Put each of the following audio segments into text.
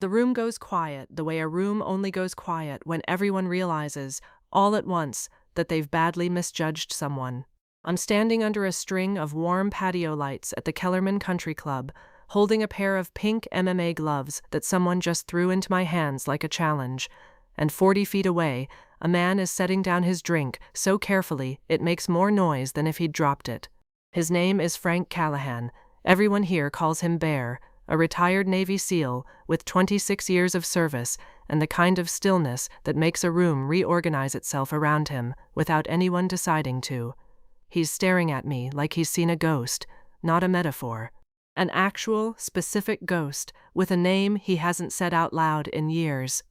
The room goes quiet, the way a room only goes quiet when everyone realizes, all at once, that they've badly misjudged someone. I'm standing under a string of warm patio lights at the Kellerman Country Club, holding a pair of pink MMA gloves that someone just threw into my hands like a challenge. And 40 feet away, a man is setting down his drink so carefully it makes more noise than if he'd dropped it. His name is Frank Callahan. Everyone here calls him Bear, a retired Navy SEAL with 26 years of service and the kind of stillness that makes a room reorganize itself around him without anyone deciding to. He's staring at me like he's seen a ghost, not a metaphor. An actual, specific ghost with a name he hasn't said out loud in years.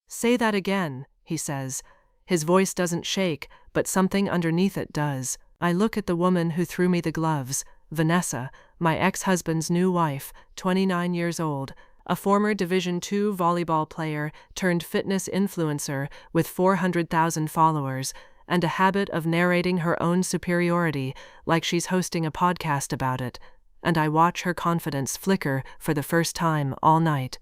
"Say that again," he says. His voice doesn't shake, but something underneath it does. I look at the woman who threw me the gloves, Vanessa, my ex-husband's new wife, 29 years old, a former Division II volleyball player turned fitness influencer with 400,000 followers, and a habit of narrating her own superiority like she's hosting a podcast about it, and I watch her confidence flicker for the first time all night.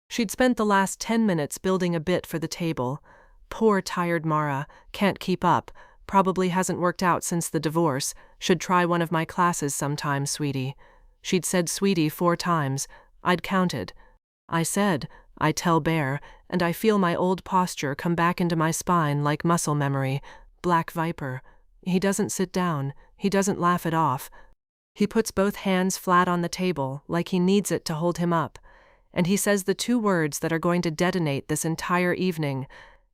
She'd spent the last 10 minutes building a bit for the table. Poor tired Mara, can't keep up, probably hasn't worked out since the divorce, should try one of my classes sometime, sweetie. She'd said sweetie 4 times, I'd counted. I tell Bear, and I feel my old posture come back into my spine like muscle memory. Black Viper. He doesn't sit down, he doesn't laugh it off. He puts both hands flat on the table, like he needs it to hold him up. And he says the 2 words that are going to detonate this entire evening.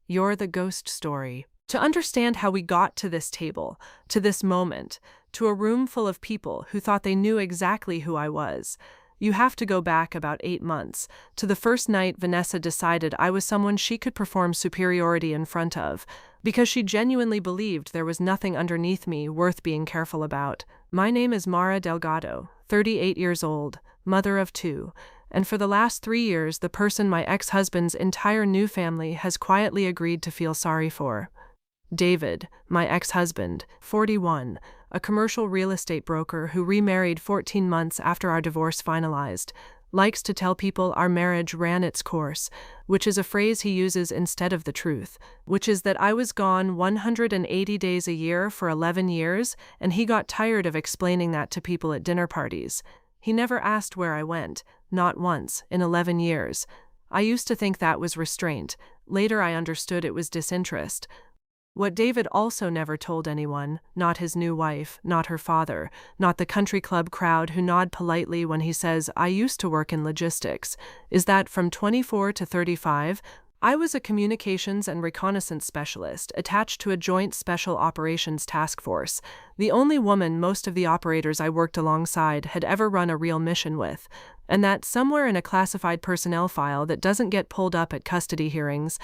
You're the ghost story. To understand how we got to this table, to this moment, to a room full of people who thought they knew exactly who I was, you have to go back about 8 months, to the first night Vanessa decided I was someone she could perform superiority in front of, because she genuinely believed there was nothing underneath me worth being careful about. My name is Mara Delgado, 38 years old, mother of 2, and for the last 3 years the person my ex-husband's entire new family has quietly agreed to feel sorry for. David, my ex-husband, 41, a commercial real estate broker who remarried 14 months after our divorce finalized, likes to tell people our marriage ran its course, which is a phrase he uses instead of the truth, which is that I was gone 180 days a year for 11 years, and he got tired of explaining that to people at dinner parties. He never asked where I went, not once, in 11 years. I used to think that was restraint. Later I understood it was disinterest. What David also never told anyone, not his new wife, not her father, not the country club crowd who nod politely when he says, I used to work in logistics, is that from 24 to 35, I was a communications and reconnaissance specialist attached to a joint special operations task force, the only woman most of the operators I worked alongside had ever run a real mission with, and that somewhere in a classified personnel file that doesn't get pulled up at custody hearings,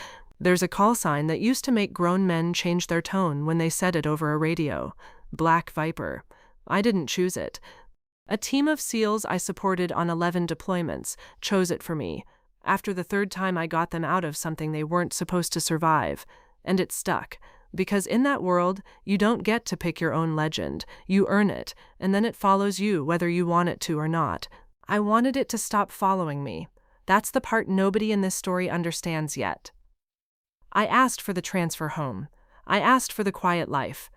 there's a call sign that used to make grown men change their tone when they said it over a radio. Black Viper. I didn't choose it. A team of SEALs I supported on 11 deployments chose it for me, after the 3rd time I got them out of something they weren't supposed to survive. And it stuck, because in that world, you don't get to pick your own legend. You earn it, and then it follows you whether you want it to or not. I wanted it to stop following me. That's the part nobody in this story understands yet. I asked for the transfer home. I asked for the quiet life.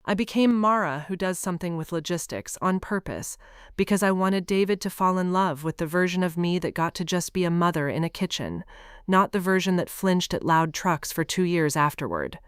I became Mara, who does something with logistics, on purpose, because I wanted David to fall in love with the version of me that got to just be a mother in a kitchen, not the version that flinched at loud trucks for 2 years afterward.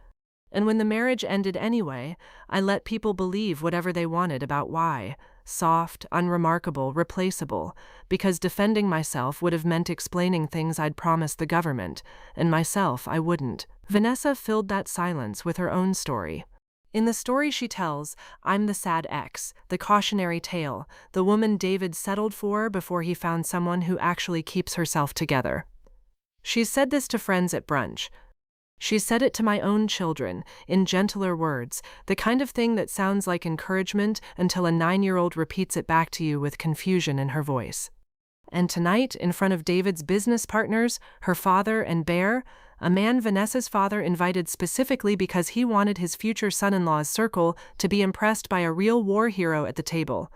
And when the marriage ended anyway, I let people believe whatever they wanted about why. Soft, unremarkable, replaceable, because defending myself would have meant explaining things I'd promised the government, and myself I wouldn't. Vanessa filled that silence with her own story. In the story she tells, I'm the sad ex, the cautionary tale, the woman David settled for before he found someone who actually keeps herself together. She's said this to friends at brunch. She's said it to my own children, in gentler words, the kind of thing that sounds like encouragement until a 9-year-old repeats it back to you with confusion in her voice. And tonight, in front of David's business partners, her father and Bear, a man Vanessa's father invited specifically because he wanted his future son-in-law's circle to be impressed by a real war hero at the table,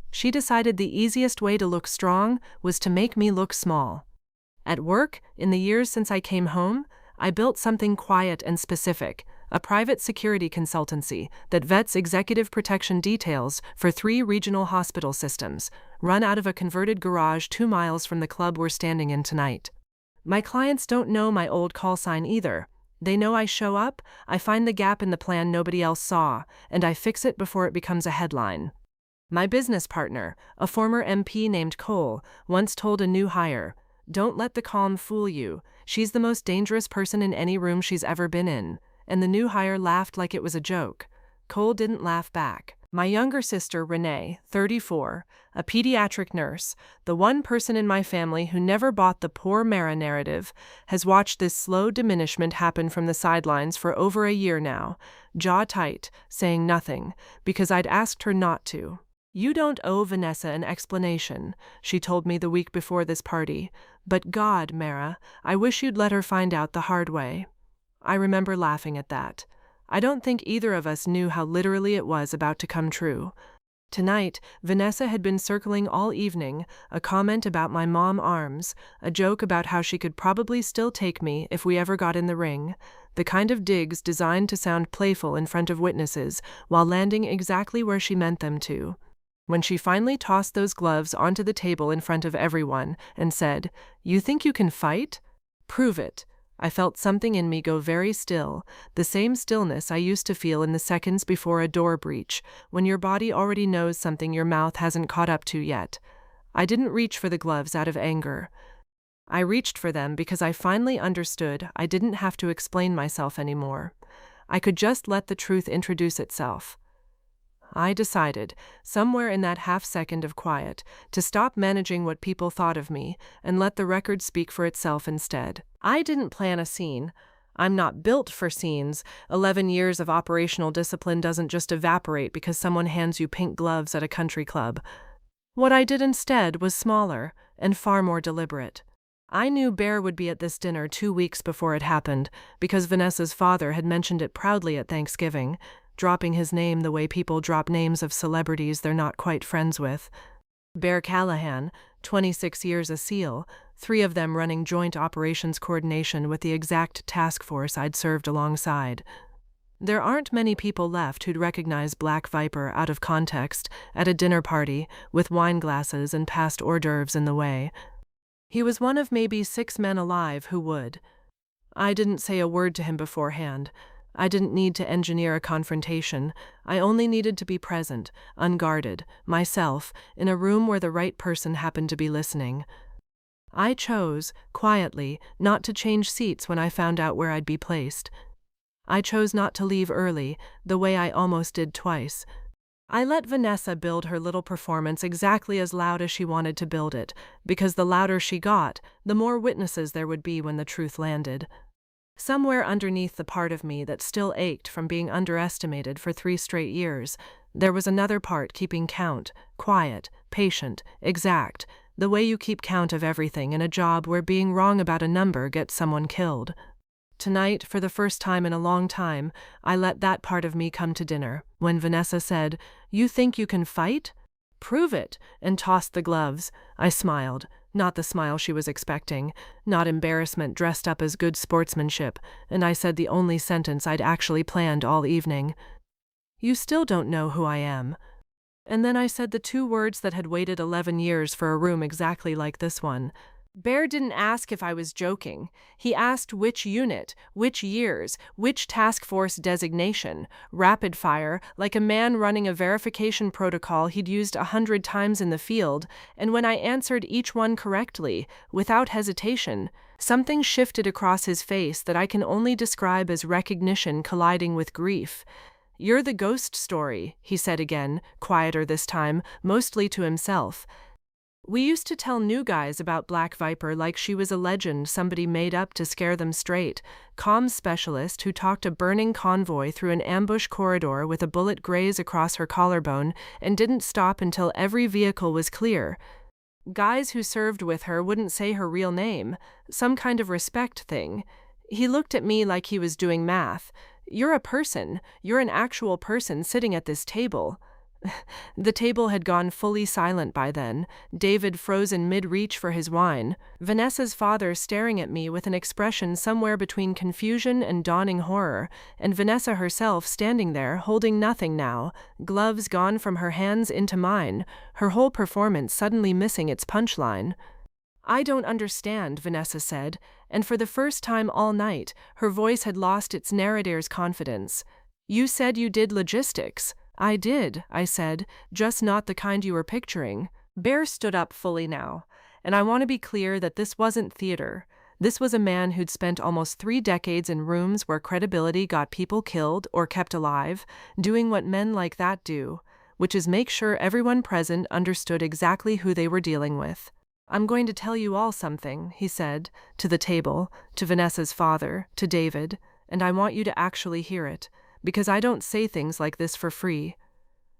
she decided the easiest way to look strong was to make me look small. At work, in the years since I came home, I built something quiet and specific, a private security consultancy that vets executive protection details for 3 regional hospital systems, run out of a converted garage 2 miles from the club we're standing in tonight. My clients don't know my old call sign either. They know I show up, I find the gap in the plan nobody else saw, and I fix it before it becomes a headline. My business partner, a former MP named Cole, once told a new hire, "Don't let the calm fool you. She's the most dangerous person in any room she's ever been in." And the new hire laughed like it was a joke. Cole didn't laugh back. My younger sister, Renee, 34, a pediatric nurse, the one person in my family who never bought the poor Mara narrative, has watched this slow diminishment happen from the sidelines for over a year now, jaw tight, saying nothing, because I'd asked her not to. "You don't owe Vanessa an explanation," she told me the week before this party. "But God, Mara, I wish you'd let her find out the hard way." I remember laughing at that. I don't think either of us knew how literally it was about to come true. Tonight, Vanessa had been circling all evening, a comment about my mom arms, a joke about how she could probably still take me if we ever got in the ring, the kind of digs designed to sound playful in front of witnesses while landing exactly where she meant them to. When she finally tossed those gloves onto the table in front of everyone and said, "You think you can fight? Prove it," I felt something in me go very still, the same stillness I used to feel in the seconds before a door breach, when your body already knows something your mouth hasn't caught up to yet. I didn't reach for the gloves out of anger. I reached for them because I finally understood I didn't have to explain myself anymore. I could just let the truth introduce itself. I decided, somewhere in that half-second of quiet, to stop managing what people thought of me and let the record speak for itself instead. I didn't plan a scene. I'm not built for scenes. 11 years of operational discipline doesn't just evaporate because someone hands you pink gloves at a country club. What I did instead was smaller and far more deliberate. I knew Bear would be at this dinner 2 weeks before it happened because Vanessa's father had mentioned it proudly at Thanksgiving, dropping his name the way people drop names of celebrities they're not quite friends with. Bear Callahan, 26 years a SEAL, 3 of them running joint operations coordination with the exact task force I'd served alongside. There aren't many people left who'd recognize Black Viper out of context at a dinner party with wine glasses and past hors d'oeuvres in the way. He was one of maybe 6 men alive who would. I didn't say a word to him beforehand. I didn't need to engineer a confrontation. I only needed to be present, unguarded, myself, in a room where the right person happened to be listening. I chose, quietly, not to change seats when I found out where I'd be placed. I chose not to leave early, the way I almost did twice. I let Vanessa build her little performance exactly as loud as she wanted to build it, because the louder she got, the more witnesses there would be when the truth landed. Somewhere underneath the part of me that still ached from being underestimated for 3 straight years, there was another part keeping count, quiet, patient, exact, the way you keep count of everything in a job where being wrong about a number gets someone killed. Tonight, for the first time in a long time, I let that part of me come to dinner. When Vanessa said, "You think you can fight? Prove it," and tossed the gloves, I smiled. Not the smile she was expecting, not embarrassment dressed up as good sportsmanship, and I said the only sentence I'd actually planned all evening. "You still don't know who I am." And then I said the 2 words that had waited 11 years for a room exactly like this one. Bear didn't ask if I was joking. He asked which unit, which years, which task force designation, rapid fire, like a man running a verification protocol he'd used 100 times in the field, and when I answered each one correctly, without hesitation, something shifted across his face that I can only describe as recognition colliding with grief. "You're the ghost story," he said again, quieter this time, mostly to himself. "We used to tell new guys about Black Viper like she was a legend somebody made up to scare them straight, comms specialist who talked a burning convoy through an ambush corridor with a bullet graze across her collarbone and didn't stop until every vehicle was clear. Guys who served with her wouldn't say her real name, some kind of respect thing." He looked at me like he was doing math. "You're a person. You're an actual person sitting at this table." The table had gone fully silent by then, David frozen mid-reach for his wine, Vanessa's father staring at me with an expression somewhere between confusion and dawning horror, and Vanessa herself standing there holding nothing now, gloves gone from her hands into mine, her whole performance suddenly missing its punchline. "I don't understand," Vanessa said, and for the first time all night, her voice had lost its narrator's confidence. "You said you did logistics." "I did," I said, "just not the kind you were picturing." Bear stood up fully now, and I want to be clear that this wasn't theater. This was a man who'd spent almost 3 decades in rooms where credibility got people killed or kept alive, doing what men like that do, which is make sure everyone present understood exactly who they were dealing with. "I'm going to tell you all something," he said, to the table, to Vanessa's father, to David, "and I want you to actually hear it, because I don't say things like this for free."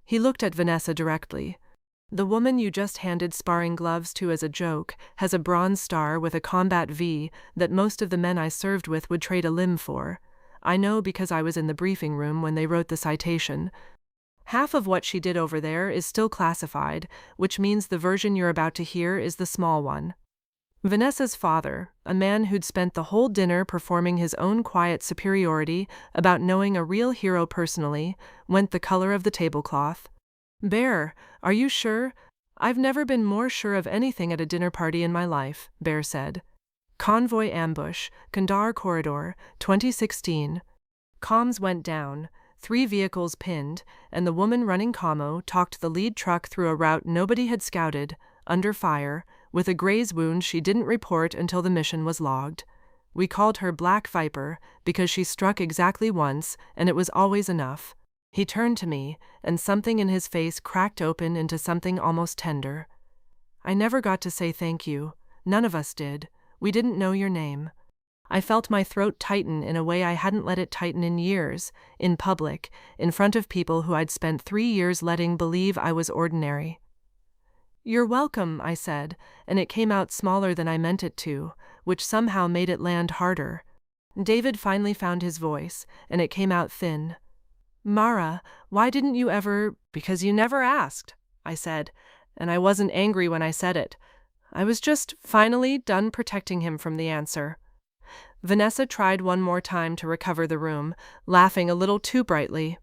He looked at Vanessa directly. "The woman you just handed sparring gloves to as a joke has a bronze star with a combat V that most of the men I served with would trade a limb for. I know because I was in the briefing room when they wrote the citation. Half of what she did over there is still classified, which means the version you're about to hear is the small one." Vanessa's father, a man who'd spent the whole dinner performing his own quiet superiority about knowing a real hero personally, went the color of the tablecloth. "Bear, are you sure?" "I've never been more sure of anything at a dinner party in my life," Bear said. "Convoy ambush, Kandahar corridor, 2016. Comms went down. 3 vehicles pinned, and the woman running commo talked the lead truck through a route nobody had scouted, under fire, with a graze wound she didn't report until the mission was logged. We called her Black Viper because she struck exactly once, and it was always enough." He turned to me, and something in his face cracked open into something almost tender. "I never got to say thank you. None of us did. We didn't know your name." I felt my throat tighten in a way I hadn't let it tighten in years, in public, in front of people who I'd spent 3 years letting believe I was ordinary. "You're welcome," I said, and it came out smaller than I meant it to, which somehow made it land harder. David finally found his voice, and it came out thin. "Mara, why didn't you ever—" "Because you never asked," I said, and I wasn't angry when I said it. I was just finally done protecting him from the answer. Vanessa tried one more time to recover the room, laughing a little too brightly.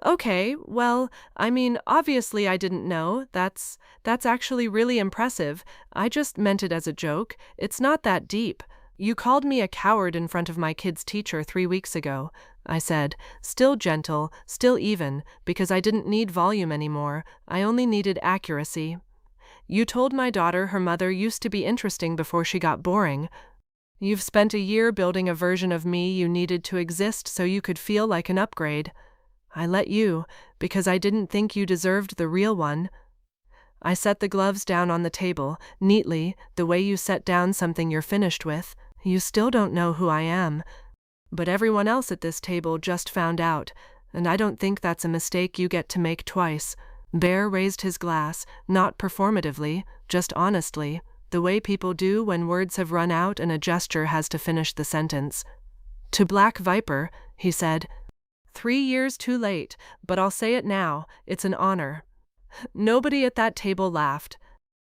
"Okay, well, I mean, obviously I didn't know. That's actually really impressive. I just meant it as a joke. It's not that deep. You called me a coward in front of my kid's teacher 3 weeks ago," I said, still gentle, still even, because I didn't need volume anymore. I only needed accuracy. "You told my daughter her mother used to be interesting before she got boring. You've spent a year building a version of me you needed to exist so you could feel like an upgrade. I let you, because I didn't think you deserved the real one." I set the gloves down on the table, neatly, the way you set down something you're finished with. "You still don't know who I am. But everyone else at this table just found out, and I don't think that's a mistake you get to make twice." Bear raised his glass, not performatively, just honestly, the way people do when words have run out and a gesture has to finish the sentence. "To Black Viper," he said. 3 years too late, but I'll say it now, it's an honor." Nobody at that table laughed.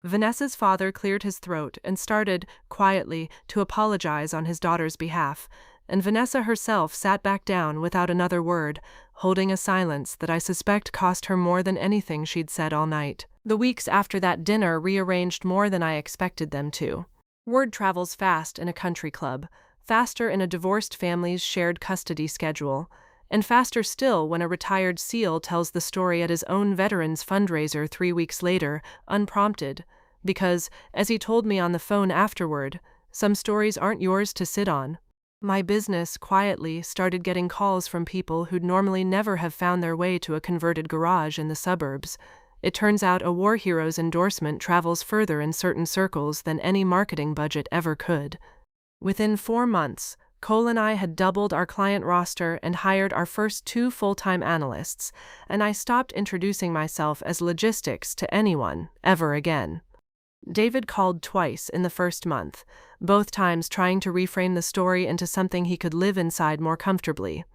Vanessa's father cleared his throat and started, quietly, to apologize on his daughter's behalf, and Vanessa herself sat back down without another word, holding a silence that I suspect cost her more than anything she'd said all night. The weeks after that dinner rearranged more than I expected them to. Word travels fast in a country club, faster in a divorced family's shared custody schedule, and faster still when a retired SEAL tells the story at his own veterans fundraiser 3 weeks later, unprompted, because, as he told me on the phone afterward, some stories aren't yours to sit on. My business, quietly, started getting calls from people who'd normally never have found their way to a converted garage in the suburbs. It turns out a war hero's endorsement travels further in certain circles than any marketing budget ever could. Within 4 months, Cole and I had doubled our client roster and hired our first 2 full-time analysts, and I stopped introducing myself as logistics to anyone, ever again. David called twice in the first month, both times trying to reframe the story into something he could live inside more comfortably.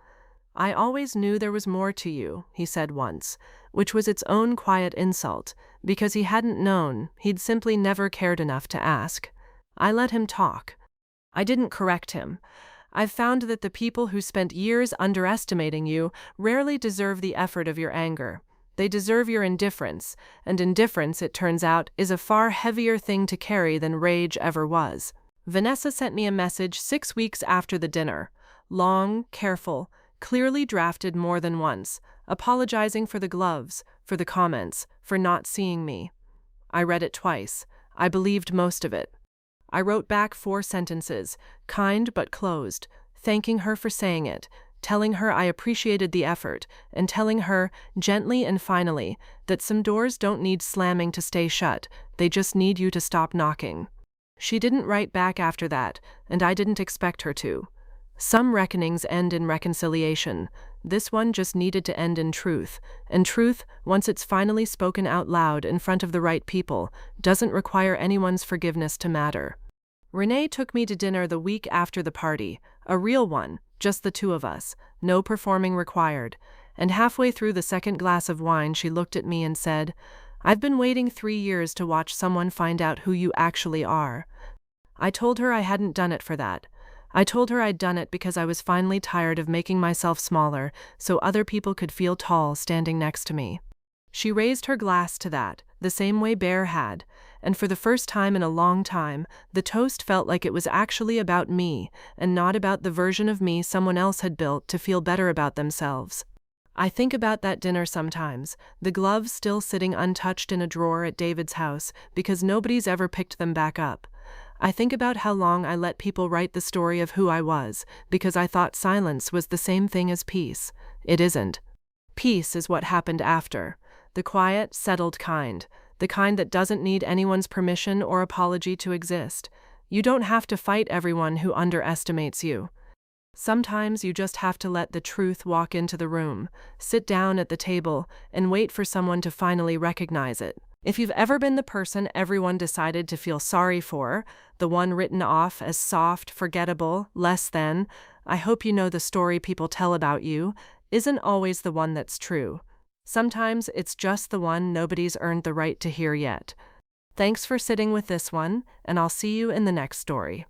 "I always knew there was more to you," he said once, which was its own quiet insult, because he hadn't known, he'd simply never cared enough to ask. I let him talk. I didn't correct him. I've found that the people who spent years underestimating you rarely deserve the effort of your anger. They deserve your indifference, and indifference, it turns out, is a far heavier thing to carry than rage ever was. Vanessa sent me a message 6 weeks after the dinner. Long, careful, clearly drafted more than once, apologizing for the gloves, for the comments, for not seeing me. I read it twice. I believed most of it. I wrote back 4 sentences, kind but closed, thanking her for saying it, telling her I appreciated the effort, and telling her, gently and finally, that some doors don't need slamming to stay shut, they just need you to stop knocking. She didn't write back after that, and I didn't expect her to. Some reckonings end in reconciliation. This one just needed to end in truth, and truth, once it's finally spoken out loud in front of the right people, doesn't require anyone's forgiveness to matter. Renee took me to dinner the week after the party, a real one, just the 2 of us, no performing required, and halfway through the second glass of wine she looked at me and said, "I've been waiting 3 years to watch someone find out who you actually are." I told her I hadn't done it for that. I told her I'd done it because I was finally tired of making myself smaller so other people could feel tall standing next to me. She raised her glass to that, the same way Bear had, and for the first time in a long time, the toast felt like it was actually about me, and not about the version of me someone else had built to feel better about themselves. I think about that dinner sometimes, the gloves still sitting untouched in a drawer at David's house because nobody's ever picked them back up. I think about how long I let people write the story of who I was, because I thought silence was the same thing as peace. It isn't. Peace is what happened after. The quiet, settled kind. The kind that doesn't need anyone's permission or apology to exist. You don't have to fight everyone who underestimates you. Sometimes you just have to let the truth walk into the room, sit down at the table, and wait for someone to finally recognize it. If you've ever been the person everyone decided to feel sorry for, the one written off as soft, forgettable, less than, I hope you know the story people tell about you isn't always the one that's true. Sometimes it's just the one nobody's earned the right to hear yet. Thanks for sitting with this one, and I'll see you in the next story.